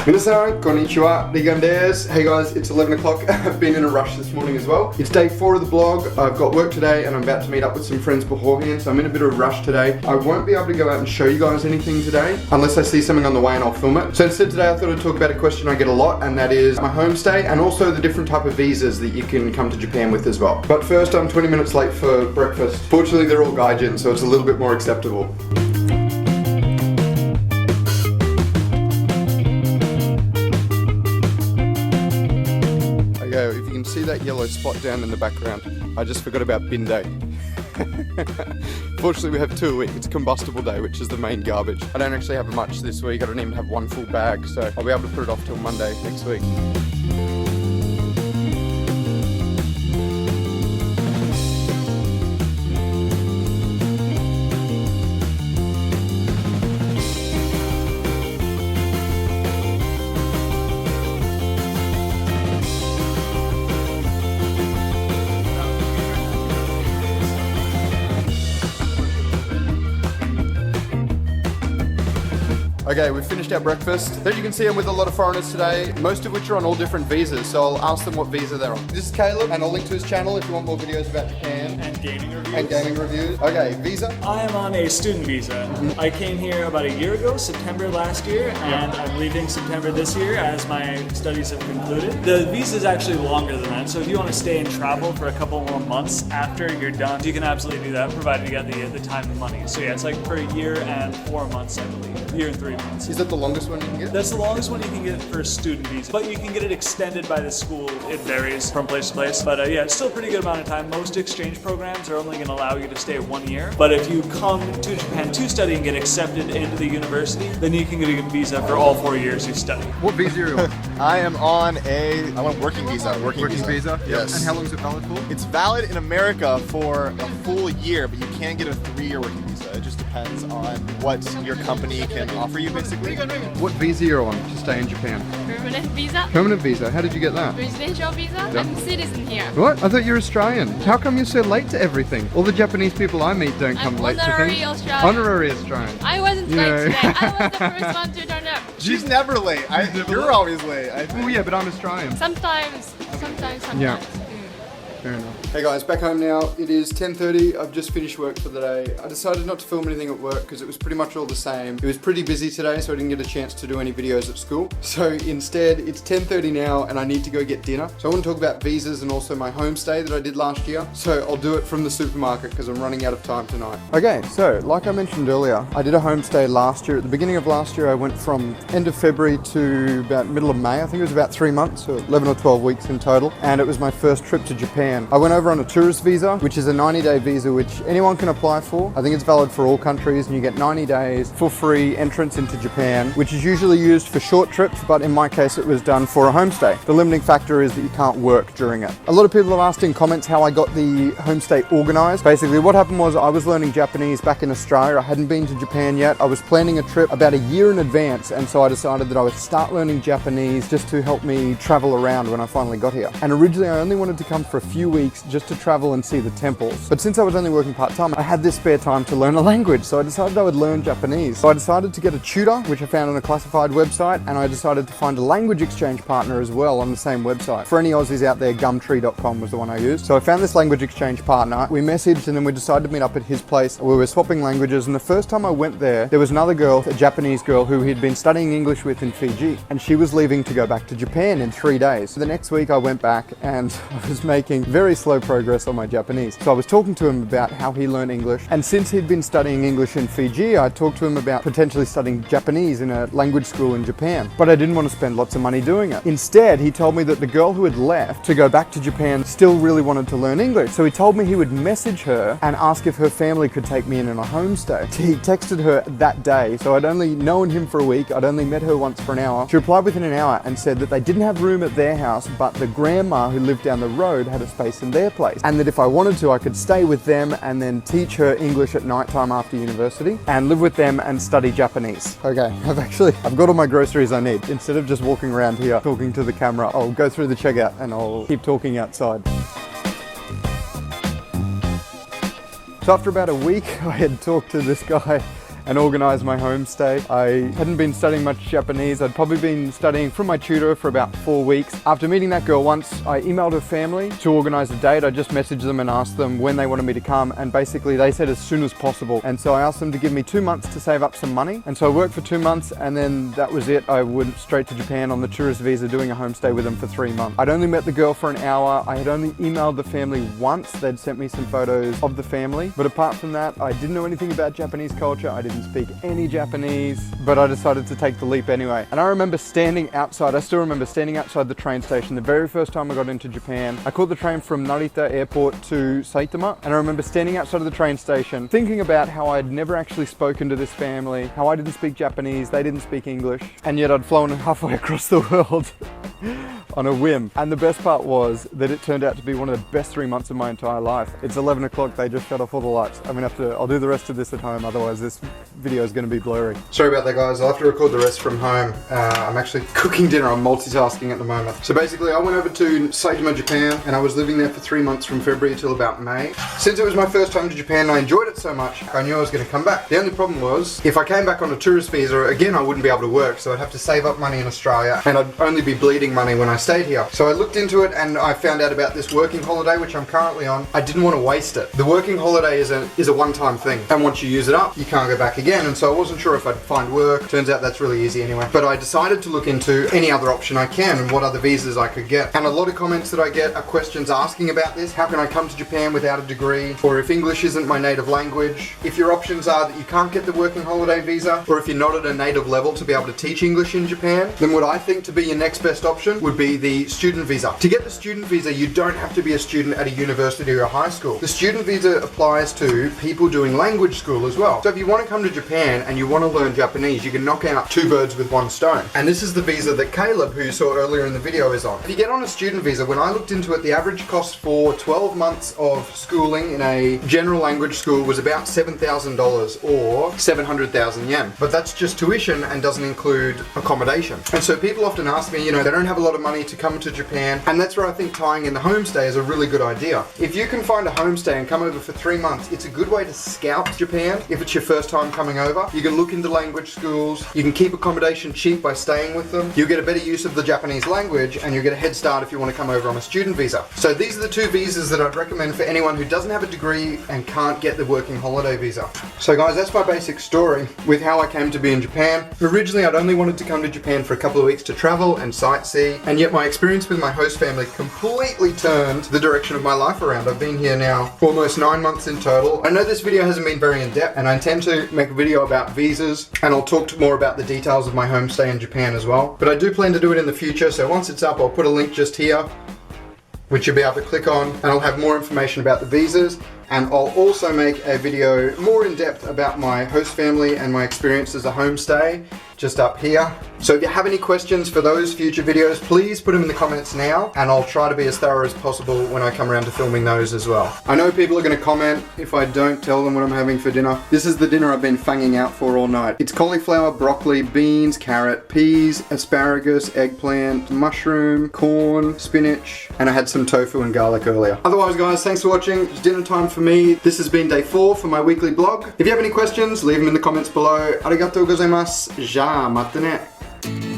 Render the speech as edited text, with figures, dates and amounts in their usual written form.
Minasan, konnichiwa, Rigan desu. Hey guys, it's 11 o'clock. I've been in a rush this morning as well. It's day 4 of the vlog. I've got work today and I'm about to meet up with some friends beforehand, so I'm in a bit of a rush today. I won't be able to go out and show you guys anything today unless I see something on the way and I'll film it. So instead today I thought I'd talk about a question I get a lot, and that is my homestay and also the different type of visas that you can come to Japan with as well. But first, I'm 20 minutes late for breakfast. Fortunately, they're all gaijin, so it's a little bit more acceptable. Okay, if you can see that yellow spot down in the background, I just forgot about bin day. Fortunately, we have 2 a week. It's combustible day, which is the main garbage. I don't actually have much this week. I don't even have one full bag, so I'll be able to put it off till Monday next week. Okay, we've finished our breakfast. As you can see, I'm with a lot of foreigners today, most of which are on all different visas, so I'll ask them what visa they're on. This is Caleb, and I'll link to his channel if you want more videos about Japan. And gaming reviews. Okay, visa? I am on a student visa. I came here about a year ago, September last year, and I'm leaving September this year as my studies have concluded. The visa is actually longer than that, so if you want to stay and travel for a couple more months after you're done, you can absolutely do that, provided you got the time and money. So yeah, it's like for a year and 4 months, I believe. A year and 3 months. Is that the longest one you can get? That's the longest one you can get for a student visa, but you can get it extended by the school. It varies from place to place, but yeah, it's still a pretty good amount of time. Most exchange programs are only going to allow you to stay 1 year, but if you come to Japan to study and get accepted into the university, then you can get a visa for all 4 years you study. What visa are you on? I'm on a working visa. Working visa? Yes. And how long is it valid for? It's valid in America for a full year, but you can get a 3-year working visa. It just depends on what your company can offer you, basically. What visa you're on to stay in Japan? Permanent visa, Permanent visa. How did you get that? residential visa, Yeah. I'm citizen here. What? I thought you were Australian. How come you're so late to everything? All the Japanese people I meet don't come I'm late to honorary things. Australian. Honorary Australian. I wasn't You late know. today. I was the first one to turn up. She's never late. You're always late. I think. Oh yeah, but I'm Australian. Sometimes. Yeah. Fair enough. Hey guys, back home now. It is 10:30. I've just finished work for the day. I decided not to film anything at work because it was pretty much all the same. It was pretty busy today, so I didn't get a chance to do any videos at school. So instead, it's 10:30 now and I need to go get dinner. So I want to talk about visas and also my homestay that I did last year. So I'll do it from the supermarket because I'm running out of time tonight. Okay, so like I mentioned earlier, I did a homestay last year. At the beginning of last year, I went from end of February to about middle of May. I think it was about 3 months, so 11 or 12 weeks in total. And it was my first trip to Japan. I went over on a tourist visa, which is a 90-day visa which anyone can apply for. I think it's valid for all countries, and you get 90 days for free entrance into Japan, which is usually used for short trips, but in my case it was done for a homestay. The limiting factor is that you can't work during it. A lot of people have asked in comments how I got the homestay organized. Basically what happened was I was learning Japanese back in Australia. I hadn't been to Japan yet. I was planning a trip about a year in advance, and so I decided that I would start learning Japanese just to help me travel around when I finally got here. And originally I only wanted to come for a few weeks just to travel and see the temples. But since I was only working part-time, I had this spare time to learn a language, so I decided I would learn Japanese. So I decided to get a tutor, which I found on a classified website, and I decided to find a language exchange partner as well on the same website. For any Aussies out there, Gumtree.com was the one I used. So I found this language exchange partner, we messaged, and then we decided to meet up at his place. We were swapping languages, and the first time I went there was another girl, a Japanese girl, who he'd been studying English with in Fiji, and she was leaving to go back to Japan in 3 days. So the next week I went back, and I was making very slow progress on my Japanese. So I was talking to him about how he learned English, and since he'd been studying English in Fiji, I talked to him about potentially studying Japanese in a language school in Japan. But I didn't want to spend lots of money doing it. Instead, he told me that the girl who had left to go back to Japan still really wanted to learn English. So he told me he would message her and ask if her family could take me in on a homestay. He texted her that day, so I'd only known him for a week. I'd only met her once for an hour. She replied within an hour and said that they didn't have room at their house, but the grandma who lived down the road had a space in their place, and that if I wanted to, I could stay with them and then teach her English at night time after university and live with them and study Japanese. Okay, I've got all my groceries I need. Instead of just walking around here talking to the camera, I'll go through the checkout and I'll keep talking outside. So after about a week, I had talked to this guy and organize my homestay. I hadn't been studying much Japanese. I'd probably been studying from my tutor for about 4 weeks. After meeting that girl once, I emailed her family to organize a date. I just messaged them and asked them when they wanted me to come, and basically they said as soon as possible. And so I asked them to give me 2 months to save up some money. And so I worked for 2 months, and then that was it. I went straight to Japan on the tourist visa, doing a homestay with them for 3 months. I'd only met the girl for an hour. I had only emailed the family once. They'd sent me some photos of the family. But apart from that, I didn't know anything about Japanese culture. I didn't speak any Japanese, but I decided to take the leap anyway. And I remember standing outside, I still remember standing outside the train station the very first time I got into Japan. I caught the train from Narita Airport to Saitama, and I remember standing outside of the train station thinking about how I'd never actually spoken to this family, how I didn't speak Japanese, they didn't speak English, and yet I'd flown halfway across the world on a whim. And the best part was that it turned out to be one of the best 3 months of my entire life. It's 11 o'clock, they just shut off all the lights. I'll do the rest of this at home, otherwise this video is going to be blurry. Sorry about that, guys. I'll have to record the rest from home. I'm actually cooking dinner. I'm multitasking at the moment. So basically, I went over to Saitama, Japan, and I was living there for 3 months from February till about May. Since it was my first time to Japan and I enjoyed it so much, I knew I was going to come back. The only problem was, if I came back on a tourist visa, again, I wouldn't be able to work, so I'd have to save up money in Australia, and I'd only be bleeding money when I stayed here. So I looked into it, and I found out about this working holiday, which I'm currently on. I didn't want to waste it. The working holiday is a one-time thing, and once you use it up, you can't go back again, and so I wasn't sure if I'd find work. Turns out that's really easy anyway. But I decided to look into any other option I can and what other visas I could get. And a lot of comments that I get are questions asking about this. How can I come to Japan without a degree? Or if English isn't my native language? If your options are that you can't get the working holiday visa, or if you're not at a native level to be able to teach English in Japan, then what I think to be your next best option would be the student visa. To get the student visa, you don't have to be a student at a university or a high school. The student visa applies to people doing language school as well. So if you want to come to Japan and you want to learn Japanese, you can knock out 2 birds with 1 stone. And this is the visa that Caleb, who you saw earlier in the video, is on. If you get on a student visa, when I looked into it, the average cost for 12 months of schooling in a general language school was about $7,000 or 700,000 yen. But that's just tuition and doesn't include accommodation. And so people often ask me, they don't have a lot of money to come to Japan, and that's where I think tying in the homestay is a really good idea. If you can find a homestay and come over for 3 months, it's a good way to scout Japan. If it's your first time coming over, you can look into language schools, you can keep accommodation cheap by staying with them, you'll get a better use of the Japanese language, and you'll get a head start if you want to come over on a student visa. So these are the 2 visas that I'd recommend for anyone who doesn't have a degree and can't get the working holiday visa. So guys, that's my basic story with how I came to be in Japan. Originally, I'd only wanted to come to Japan for a couple of weeks to travel and sightsee, and yet my experience with my host family completely turned the direction of my life around. I've been here now almost 9 months in total. I know this video hasn't been very in-depth, and I intend to make a video about visas, and I'll talk more about the details of my homestay in Japan as well. But I do plan to do it in the future, so once it's up, I'll put a link just here, which you'll be able to click on, and I'll have more information about the visas. And I'll also make a video more in depth about my host family and my experience as a homestay just up here. So if you have any questions for those future videos, please put them in the comments now, and I'll try to be as thorough as possible when I come around to filming those as well. I know people are going to comment if I don't tell them what I'm having for dinner. This is the dinner I've been fanging out for all night. It's cauliflower, broccoli, beans, carrot, peas, asparagus, eggplant, mushroom, corn, spinach, and I had some tofu and garlic earlier. Otherwise guys, thanks for watching. It's dinner time for me. This has been day 4 for my weekly blog. If you have any questions, leave them in the comments below. Arigatou gozaimasu. Ja, mata ne.